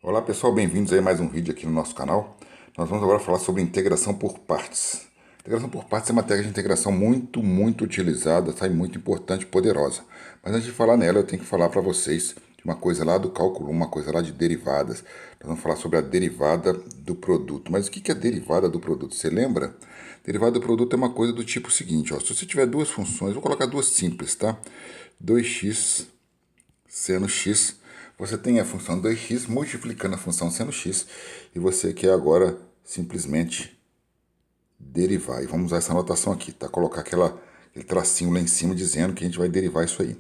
Olá pessoal, bem-vindos a mais um vídeo aqui no nosso canal. Nós vamos agora falar sobre integração por partes. Integração por partes é uma técnica de integração muito utilizada, tá? E muito importante e poderosa. Mas antes de falar nela, eu tenho que falar para vocês de uma coisa lá do cálculo, uma coisa lá de derivadas. Nós vamos falar sobre a derivada do produto. Mas o que é a derivada do produto? Você lembra? Derivada do produto é uma coisa do tipo seguinte, ó. Se você tiver duas funções, vou colocar duas simples, tá? 2x seno x, você tem a função 2x multiplicando a função seno x e você quer agora simplesmente derivar. E vamos usar essa notação aqui, tá? Colocar aquele tracinho lá em cima dizendo que a gente vai derivar isso aí.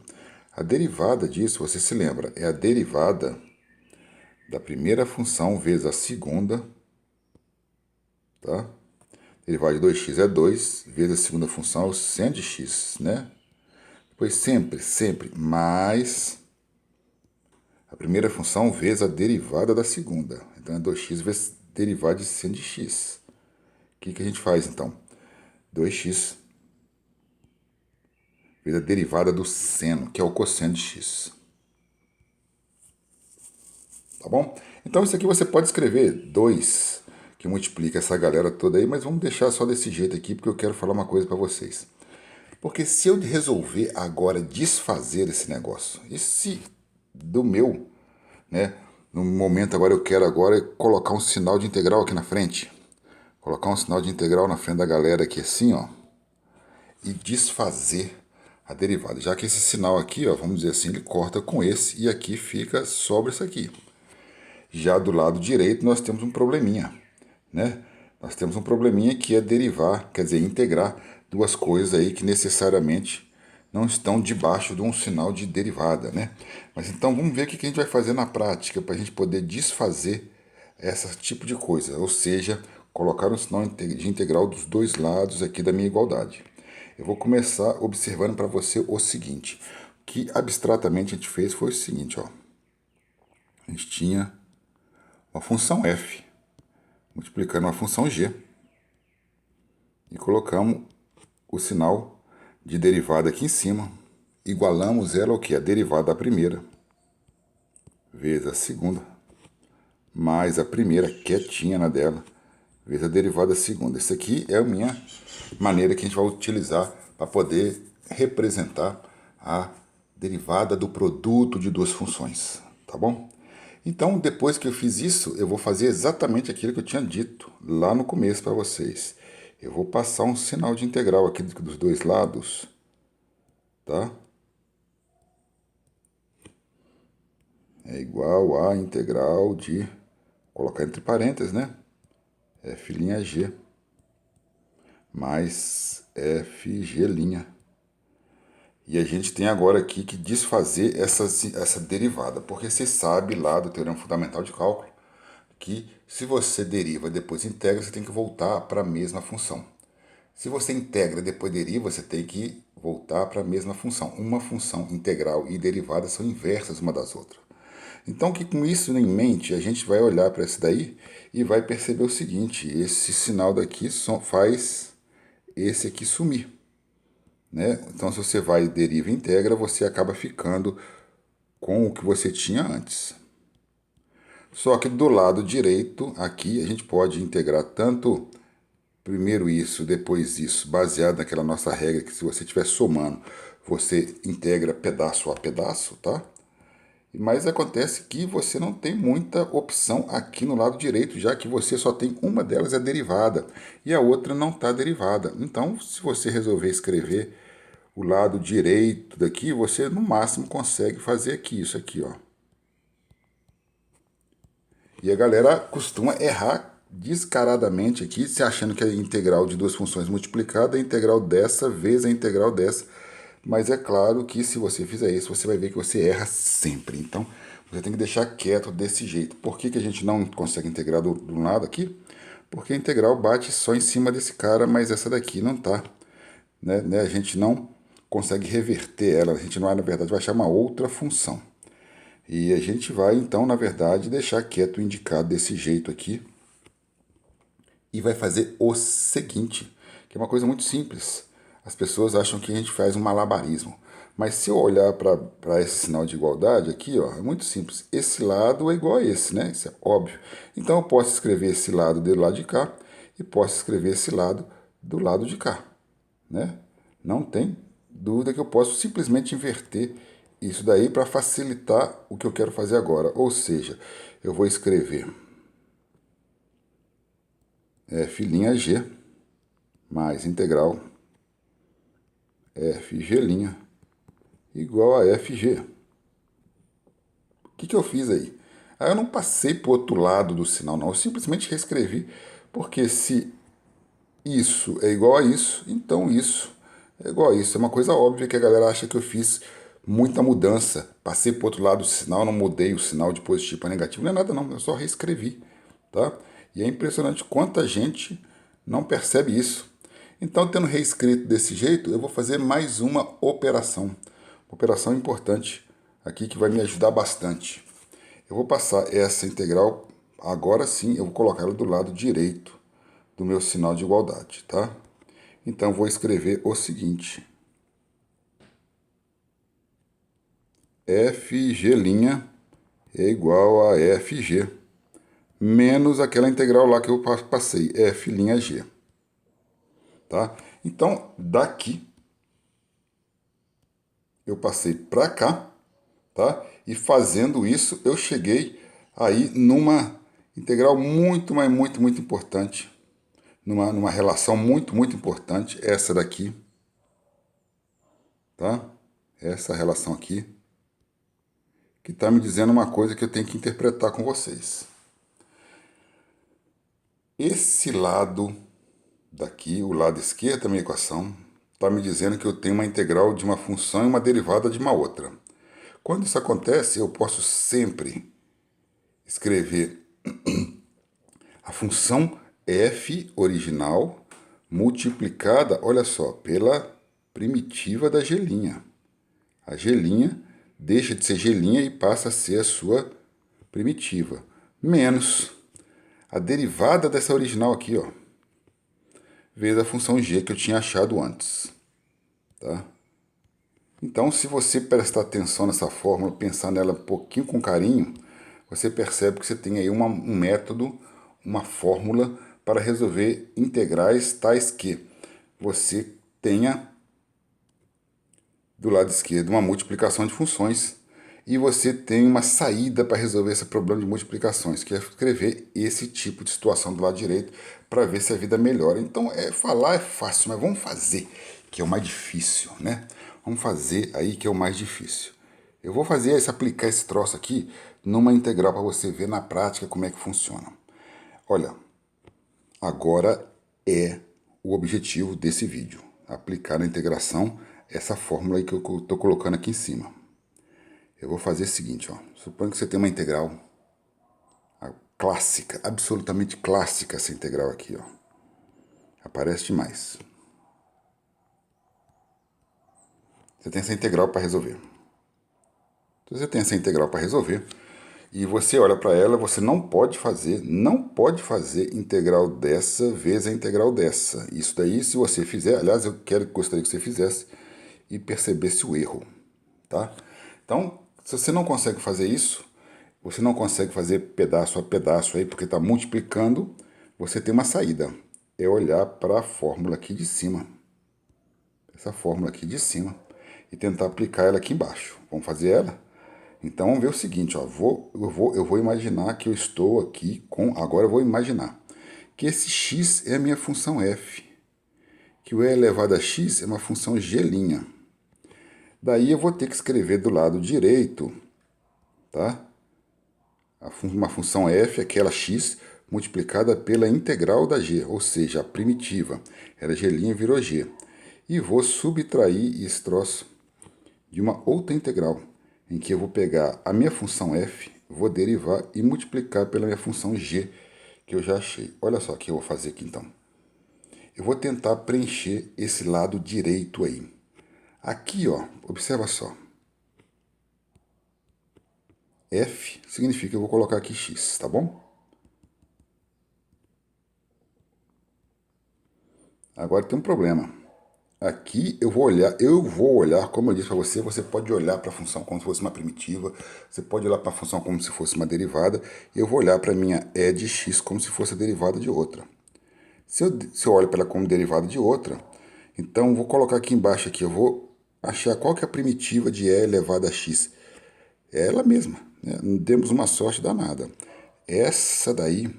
A derivada disso, você se lembra, é a derivada da primeira função vezes a segunda, tá? Derivada de 2x é 2, vezes a segunda função é o seno de x, né? Depois sempre, mais a primeira função vezes a derivada da segunda. Então é 2x vezes derivada de seno de x. O que a gente faz então? 2x vezes a derivada do seno, que é o cosseno de x. Tá bom? Então isso aqui você pode escrever 2, que multiplica essa galera toda aí, mas vamos deixar só desse jeito aqui, porque eu quero falar uma coisa para vocês. Porque se eu resolver agora desfazer esse negócio, e se do meu, né, no momento agora eu quero agora colocar um sinal de integral aqui na frente, colocar um sinal de integral na frente da galera aqui assim, ó, e desfazer a derivada. Já que esse sinal aqui, ó, vamos dizer assim, ele corta com esse e aqui fica sobre isso aqui. Já do lado direito nós temos um probleminha, né? Nós temos um probleminha que é derivar, quer dizer, integrar duas coisas aí que necessariamente não estão debaixo de um sinal de derivada, né? Mas então vamos ver o que a gente vai fazer na prática para a gente poder desfazer esse tipo de coisa, ou seja, colocar um sinal de integral dos dois lados aqui da minha igualdade. Eu vou começar observando para você o seguinte, o que abstratamente a gente fez foi o seguinte, ó. A gente tinha uma função f multiplicando uma função g e colocamos o sinal de derivada aqui em cima, igualamos ela ao que? A derivada da primeira vezes a segunda, mais a primeira quietinha na dela, vezes a derivada da segunda. Essa aqui é a minha maneira que a gente vai utilizar para poder representar a derivada do produto de duas funções, tá bom? Então, depois que eu fiz isso, eu vou fazer exatamente aquilo que eu tinha dito lá no começo para vocês. Eu vou passar um sinal de integral aqui dos dois lados, tá? É ', a integral de, vou colocar entre parênteses, né? F'g mais Fg'. E a gente tem agora aqui que desfazer essa derivada, porque você sabe lá do teorema fundamental de cálculo que se você deriva e depois integra, você tem que voltar para a mesma função. Se você integra e depois deriva, você tem que voltar para a mesma função. Uma função integral e derivada são inversas uma das outras. Então, que com isso em mente, a gente vai olhar para esse daí e vai perceber o seguinte, esse sinal daqui faz esse aqui sumir, né? Então, se você vai deriva e integra, você acaba ficando com o que você tinha antes. Só que do lado direito, aqui, a gente pode integrar tanto primeiro isso, depois isso, baseado naquela nossa regra que se você estiver somando, você integra pedaço a pedaço, tá? Mas acontece que você não tem muita opção aqui no lado direito, já que você só tem uma delas é derivada e a outra não está derivada. Então, se você resolver escrever o lado direito daqui, você no máximo consegue fazer aqui, isso aqui, ó. E a galera costuma errar descaradamente aqui, se achando que a integral de duas funções multiplicada é a integral dessa vezes a integral dessa. Mas é claro que se você fizer isso, você vai ver que você erra sempre. Então, você tem que deixar quieto desse jeito. Por que a gente não consegue integrar do lado aqui? Porque a integral bate só em cima desse cara, mas essa daqui não tá. Né? A gente não consegue reverter ela. A gente não, na verdade, vai achar uma outra função. E a gente vai, então, na verdade, deixar quieto o indicado desse jeito aqui. E vai fazer o seguinte, que é uma coisa muito simples. As pessoas acham que a gente faz um malabarismo. Mas se eu olhar para esse sinal de igualdade aqui, ó, é muito simples. Esse lado é igual a esse, né? Isso é óbvio. Então eu posso escrever esse lado do lado de cá e posso escrever esse lado do lado de cá, né? Não tem dúvida que eu posso simplesmente inverter isso daí para facilitar o que eu quero fazer agora. Ou seja, eu vou escrever F'G mais integral Fg' igual a Fg. O que eu fiz aí? Aí eu não passei para o outro lado do sinal, não. Eu simplesmente reescrevi, porque se isso é igual a isso, então isso é igual a isso. É uma coisa óbvia que a galera acha que eu fiz muita mudança. Passei para o outro lado do sinal, não mudei o sinal de positivo para negativo. Não é nada não, eu só reescrevi. Tá? E é impressionante quanta gente não percebe isso. Então, tendo reescrito desse jeito, eu vou fazer mais uma operação. Uma operação importante aqui que vai me ajudar bastante. Eu vou passar essa integral, agora sim, eu vou colocar ela do lado direito do meu sinal de igualdade, tá? Então, vou escrever o seguinte. Fg' é igual a Fg, menos aquela integral lá que eu passei, F'G. Tá? Então, daqui, eu passei para cá, tá? E fazendo isso, eu cheguei aí numa integral muito, mas muito, muito importante, numa relação muito, muito importante, essa daqui, tá? Essa relação aqui, que está me dizendo uma coisa que eu tenho que interpretar com vocês. Esse lado daqui, o lado esquerdo da minha equação, está me dizendo que eu tenho uma integral de uma função e uma derivada de uma outra. Quando isso acontece, eu posso sempre escrever a função f original multiplicada, olha só, pela primitiva da gelinha. A gelinha deixa de ser gelinha e passa a ser a sua primitiva, menos a derivada dessa original aqui, ó, vezes a função g que eu tinha achado antes. Tá? Então, se você prestar atenção nessa fórmula, pensar nela um pouquinho com carinho, você percebe que você tem aí um método, uma fórmula para resolver integrais tais que você tenha do lado esquerdo uma multiplicação de funções e você tem uma saída para resolver esse problema de multiplicações, que é escrever esse tipo de situação do lado direito para ver se a vida melhora. Então, falar é fácil, mas vamos fazer, que é o mais difícil, né? Vamos fazer aí que é o mais difícil. Eu vou aplicar esse troço aqui numa integral para você ver na prática como é que funciona. Olha, agora é o objetivo desse vídeo, aplicar na integração essa fórmula aí que eu estou colocando aqui em cima. Eu vou fazer o seguinte, ó. Suponha que você tem uma integral clássica, absolutamente clássica essa integral aqui, ó. Aparece demais. Você tem essa integral para resolver. Então, você tem essa integral para resolver e você olha para ela, você não pode fazer integral dessa vezes a integral dessa. Isso daí, se você fizer, aliás, gostaria que você fizesse e percebesse o erro, tá? Então, se você não consegue fazer isso, você não consegue fazer pedaço a pedaço aí, porque está multiplicando, você tem uma saída. É olhar para a fórmula aqui de cima. Essa fórmula aqui de cima. E tentar aplicar ela aqui embaixo. Vamos fazer ela? Então vamos ver o seguinte, ó. Eu vou imaginar que eu estou aqui com. Agora eu vou imaginar que esse x é a minha função f. Que o e elevado a x é uma função g'. Daí eu vou ter que escrever do lado direito, tá? Uma função f, aquela x, multiplicada pela integral da g, ou seja, a primitiva. Era g' virou g. E vou subtrair esse troço de uma outra integral, em que eu vou pegar a minha função f, vou derivar e multiplicar pela minha função g, que eu já achei. Olha só o que eu vou fazer aqui então. Eu vou tentar preencher esse lado direito aí. Aqui, ó, observa só. F significa que eu vou colocar aqui x, tá bom? Agora tem um problema. aqui eu vou olhar, como eu disse para você, você pode olhar para a função como se fosse uma primitiva, você pode olhar para a função como se fosse uma derivada, e eu vou olhar para a minha e de x como se fosse a derivada de outra. Se eu olho para ela como derivada de outra, então vou colocar aqui embaixo, aqui, eu vou achar qual que é a primitiva de e elevado a x. É ela mesma, né? Não demos uma sorte danada. Essa daí,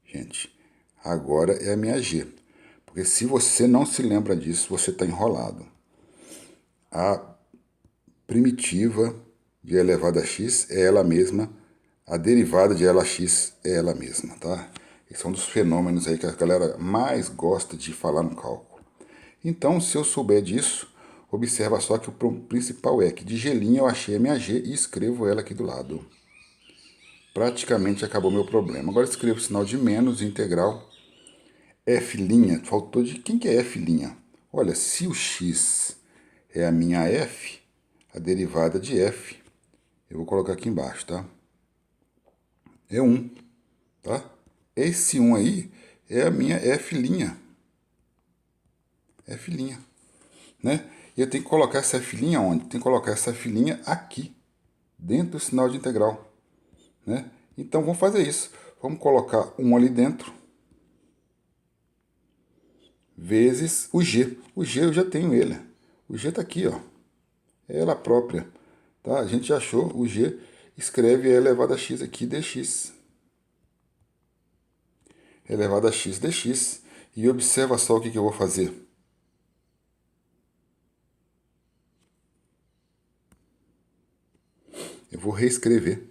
gente, agora é a minha g. Porque se você não se lembra disso, você está enrolado. A primitiva de e elevado a x é ela mesma, a derivada de LX é ela mesma, tá? Esse é um dos fenômenos aí que a galera mais gosta de falar no cálculo. Então, se eu souber disso, observa só que o principal é que de g' eu achei a minha g e escrevo ela aqui do lado. Praticamente acabou meu problema. Agora escrevo o sinal de menos integral f', faltou de quem que é f'? Olha, se o x é a minha f, a derivada de f, eu vou colocar aqui embaixo, tá? É 1, tá? Esse 1 aí é a minha f', né? E eu tenho que colocar essa f' onde? Tem que colocar essa f' aqui, dentro do sinal de integral, né? Então vamos fazer isso. Vamos colocar 1 ali dentro, vezes o g. O g eu já tenho ele. O g está aqui, ó. É ela própria, tá? A gente já achou o g. Escreve e elevado a x aqui, dx. Elevado a x dx. E observa só o que eu vou fazer. Eu vou reescrever.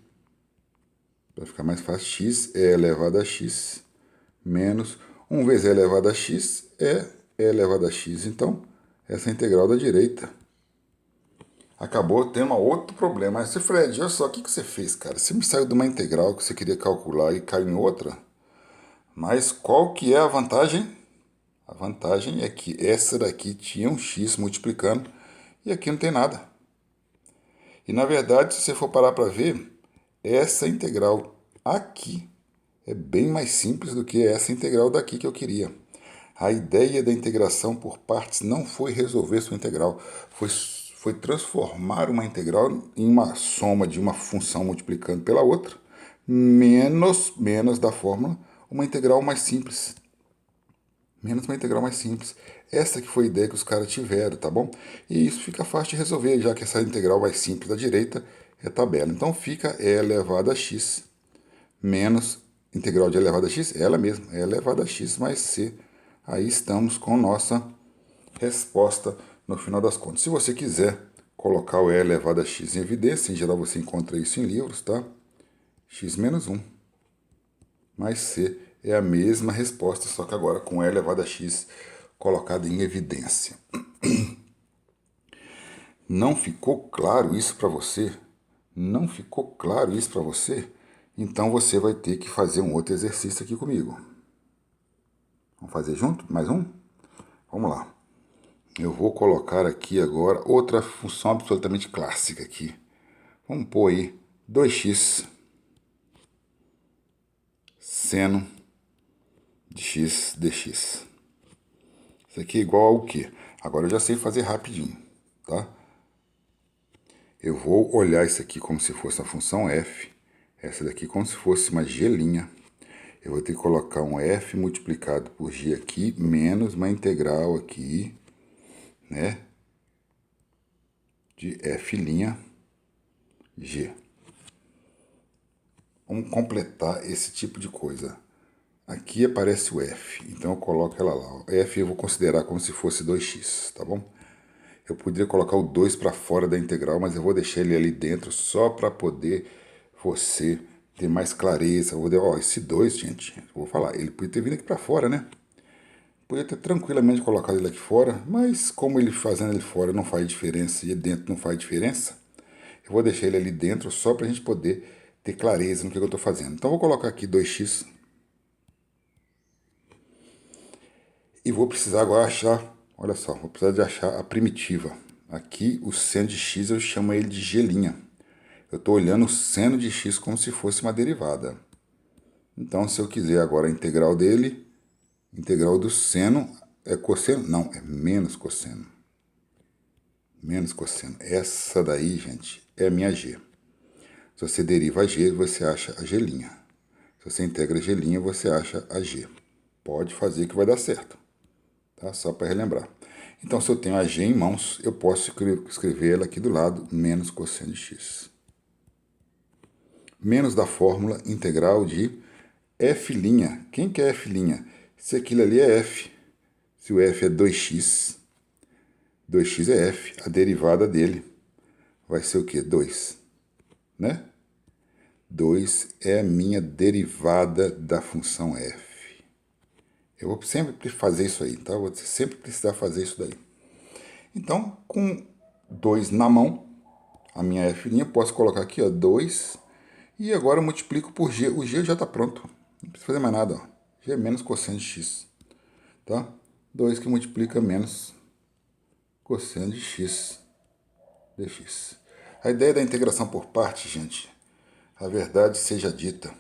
Para ficar mais fácil, x é elevado a x menos 1 vezes e elevado a x é e elevado a x. Então, essa é a integral da direita. Acabou tendo outro problema. Mas, Fred, olha só, o que você fez, cara? Você me saiu de uma integral que você queria calcular e caiu em outra. Mas qual que é a vantagem? A vantagem é que essa daqui tinha um x multiplicando e aqui não tem nada. E na verdade, se você for parar para ver, essa integral aqui é bem mais simples do que essa integral daqui que eu queria. A ideia da integração por partes não foi resolver sua integral, foi transformar uma integral em uma soma de uma função multiplicando pela outra, menos da fórmula, uma integral mais simples. Menos uma integral mais simples. Essa que foi a ideia que os caras tiveram, tá bom? E isso fica fácil de resolver, já que essa integral mais simples da direita é tabela. Então fica e elevado a x menos integral de elevado a x, ela mesma, e elevado a x mais c. Aí estamos com nossa resposta no final das contas. Se você quiser colocar o e elevado a x em evidência, em geral você encontra isso em livros, tá? X menos 1 mais c é a mesma resposta, só que agora com e elevado a x colocado em evidência. Não ficou claro isso para você? Não ficou claro isso para você? Então você vai ter que fazer um outro exercício aqui comigo. Vamos fazer junto? Mais um? Vamos lá. Eu vou colocar aqui agora outra função absolutamente clássica aqui. Vamos pôr aí 2x seno de x dx. Isso aqui é igual ao quê? Agora eu já sei fazer rapidinho, tá? Eu vou olhar isso aqui como se fosse a função f. Essa daqui como se fosse uma g'. Eu vou ter que colocar um f multiplicado por g aqui, menos uma integral aqui, né? De f' g. Vamos completar esse tipo de coisa. Aqui aparece o f, então eu coloco ela lá. O f eu vou considerar como se fosse 2x, tá bom? Eu poderia colocar o 2 para fora da integral, mas eu vou deixar ele ali dentro só para poder você ter mais clareza. Ó, esse 2, gente, eu vou falar, ele podia ter vindo aqui para fora, né? Podia ter tranquilamente colocado ele aqui fora, mas como ele fazendo ele fora não faz diferença e dentro não faz diferença, eu vou deixar ele ali dentro só para a gente poder ter clareza no que eu estou fazendo. Então eu vou colocar aqui 2x e vou precisar agora achar, olha só, vou precisar de achar a primitiva. Aqui o seno de x eu chamo ele de g'. Eu estou olhando o seno de x como se fosse uma derivada. Então se eu quiser agora a integral dele, integral do seno é cosseno? Não, é menos cosseno. menos cosseno. Essa daí, gente, é a minha G. Se você deriva a G, você acha a G'. Se você integra a G', você acha a G. Pode fazer que vai dar certo. Tá? Só para relembrar. Então, se eu tenho a G em mãos, eu posso escrever ela aqui do lado, menos cosseno de x. Menos da fórmula integral de f'. Quem que é f'? Se aquilo ali é f. Se o f é 2x, 2x é f, a derivada dele vai ser o quê? 2, né? 2 é a minha derivada da função f. Eu vou sempre fazer isso aí, tá? Vou sempre precisar fazer isso daí. Então, com 2 na mão, a minha f', posso colocar aqui, ó, 2, e agora eu multiplico por g. O g já está pronto, não precisa fazer mais nada, ó. G é menos cosseno de x, tá? 2 que multiplica menos cosseno de x dx. A ideia da integração por partes, gente, a verdade seja dita,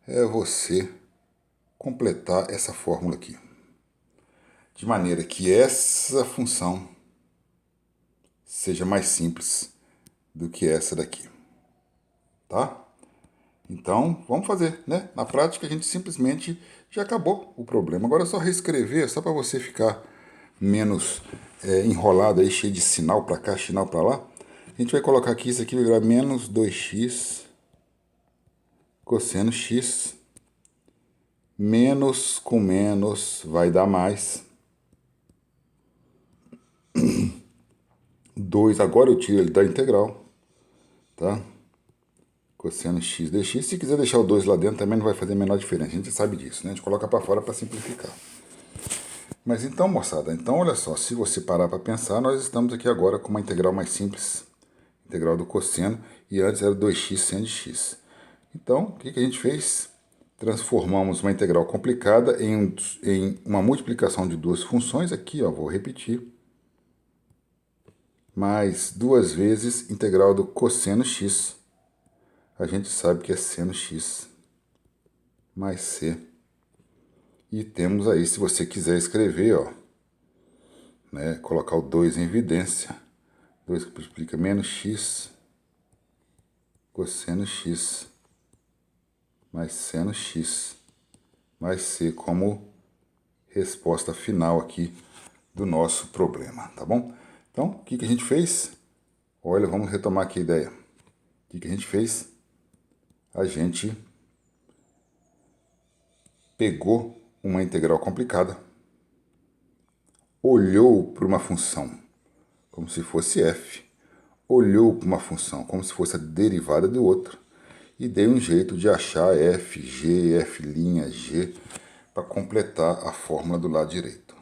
é você completar essa fórmula aqui, de maneira que essa função seja mais simples do que essa daqui, tá? Então, vamos fazer, né? Na prática, a gente simplesmente já acabou o problema. Agora é só reescrever, só para você ficar menos enrolado aí, cheio de sinal para cá, sinal para lá. A gente vai colocar aqui, isso aqui vai virar menos 2x cosseno x. Menos com menos vai dar mais. 2, agora eu tiro ele da integral, tá? Cosseno x dx. Se quiser deixar o 2 lá dentro também não vai fazer a menor diferença. A gente sabe disso, né? A gente coloca para fora para simplificar. Mas então, moçada, então olha só, se você parar para pensar, nós estamos aqui agora com uma integral mais simples, integral do cosseno, e antes era 2x seno de x. Então, o que a gente fez? Transformamos uma integral complicada em uma multiplicação de duas funções. Aqui, ó, vou repetir. Mais 2 vezes integral do cosseno x. A gente sabe que é seno x mais c. E temos aí, se você quiser escrever, ó, né, colocar o 2 em evidência. 2 que multiplica menos x cosseno x mais seno x mais c como resposta final aqui do nosso problema, tá bom? Então, o que a gente fez? Olha, vamos retomar aqui a ideia. O que a gente fez? A gente pegou uma integral complicada, olhou para uma função como se fosse f, olhou para uma função como se fosse a derivada do outro e deu um jeito de achar f, g, f', g para completar a fórmula do lado direito,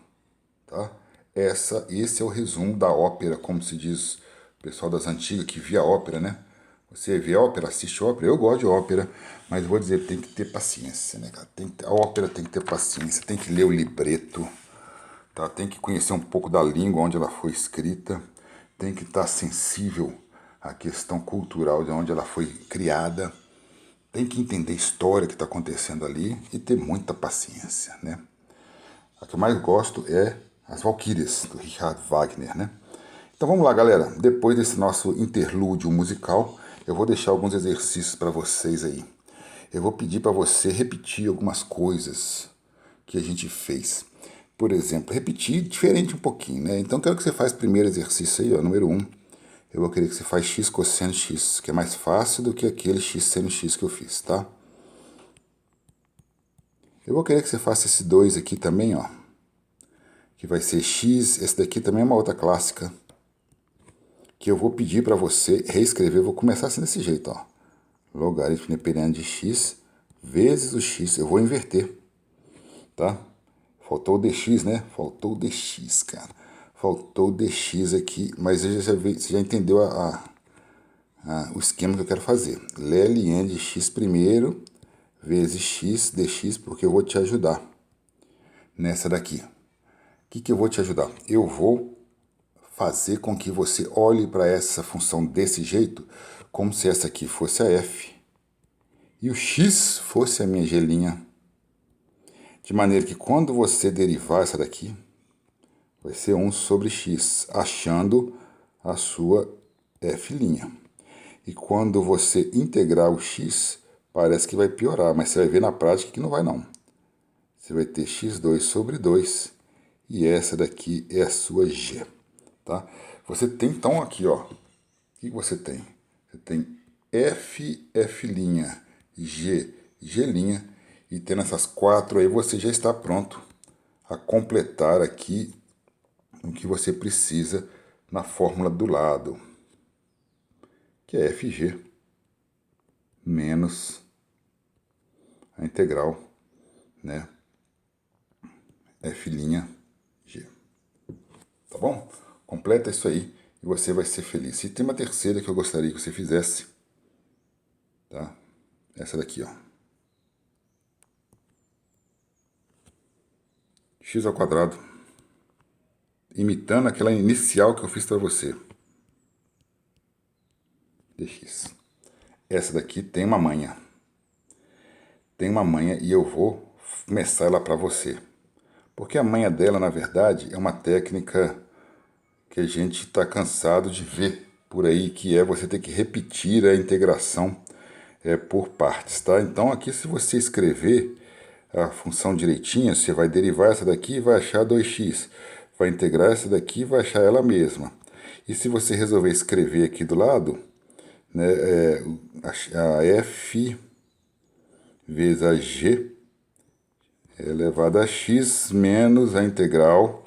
tá? Esse é o resumo da ópera, como se diz o pessoal das antigas que via ópera, né? Você vê ópera, assiste ópera, eu gosto de ópera, mas vou dizer, tem que ter paciência, né, cara? A ópera tem que ter paciência, tem que ler o libreto, tá? Tem que conhecer um pouco da língua onde ela foi escrita, tem que estar sensível à questão cultural de onde ela foi criada, tem que entender a história que está acontecendo ali e ter muita paciência, né? A que eu mais gosto é As Valquírias, do Richard Wagner, né? Então vamos lá, galera. Depois desse nosso interlúdio musical, eu vou deixar alguns exercícios para vocês aí. Eu vou pedir para você repetir algumas coisas que a gente fez. Por exemplo, repetir diferente um pouquinho, né? Então quero que você faça o primeiro exercício aí, ó, número 1. Eu vou querer que você faça x cosseno x, que é mais fácil do que aquele x seno x que eu fiz, tá? Eu vou querer que você faça esse 2 aqui também, ó, que vai ser x. Esse daqui também é uma outra clássica, que eu vou pedir para você reescrever. Eu vou começar assim desse jeito, ó. Logaritmo neperiano de x vezes o x. Eu vou inverter, tá? Faltou o dx, né? Faltou o dx, cara. Faltou o dx aqui, mas você já entendeu o esquema que eu quero fazer. Ln de x primeiro vezes x dx, porque eu vou te ajudar nessa daqui. O que eu vou te ajudar? Eu vou fazer com que você olhe para essa função desse jeito, como se essa aqui fosse a f e o x fosse a minha g'. De maneira que quando você derivar essa daqui, vai ser 1 sobre x, achando a sua f'. E quando você integrar o x, parece que vai piorar, mas você vai ver na prática que não vai não. Você vai ter x2 sobre 2 e essa daqui é a sua g, tá? Você tem então aqui, ó, o que você tem? Você tem f, f', g, g', e tendo essas 4 aí você já está pronto a completar aqui o que você precisa na fórmula do lado, que é fg menos a integral, né, f', tá bom? Completa isso aí e você vai ser feliz. E tem uma terceira que eu gostaria que você fizesse, tá? Essa daqui, ó. X ao quadrado, imitando aquela inicial que eu fiz para você. Dx. Essa daqui tem uma manha. Tem uma manha e eu vou começar ela para você. Porque a manha dela, na verdade, é uma técnica que a gente está cansado de ver por aí, que é você ter que repetir a integração por partes, tá? Então aqui, se você escrever a função direitinha, você vai derivar essa daqui e vai achar 2x. Vai integrar essa daqui e vai achar ela mesma. E se você resolver escrever aqui do lado, né, a f vezes a g elevado a x menos a integral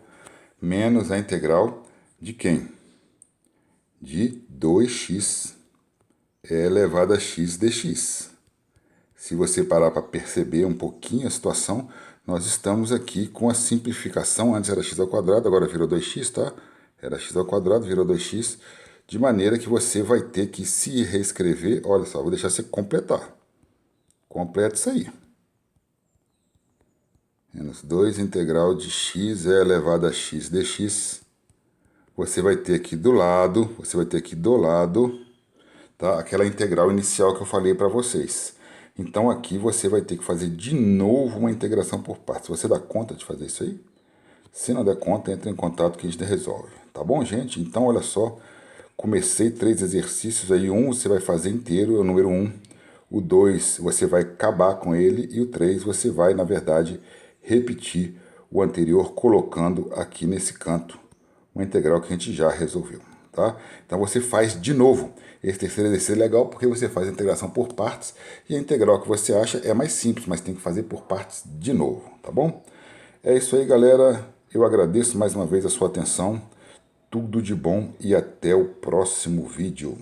de quem? De 2x elevado a x dx. Se você parar para perceber um pouquinho a situação, nós estamos aqui com a simplificação. Antes era x ao quadrado, agora virou 2x, tá? Era x ao quadrado, virou 2x. De maneira que você vai ter que se reescrever. Olha só, vou deixar você completar. Completa isso aí. Menos 2 integral de x elevado a x dx. Você vai ter aqui do lado, tá? Aquela integral inicial que eu falei para vocês. Então aqui você vai ter que fazer de novo uma integração por partes. Você dá conta de fazer isso aí? Se não der conta, entre em contato que a gente resolve. Tá bom, gente? Então, olha só. Comecei 3 exercícios aí. Um você vai fazer inteiro, é o número 1. O 2 você vai acabar com ele. E o 3 você vai, na verdade, repetir o anterior, colocando aqui nesse canto uma integral que a gente já resolveu. Tá? Então você faz de novo. Esse terceiro exercício é legal porque você faz a integração por partes e a integral que você acha é mais simples, mas tem que fazer por partes de novo, tá bom? É isso aí, galera. Eu agradeço mais uma vez a sua atenção. Tudo de bom e até o próximo vídeo.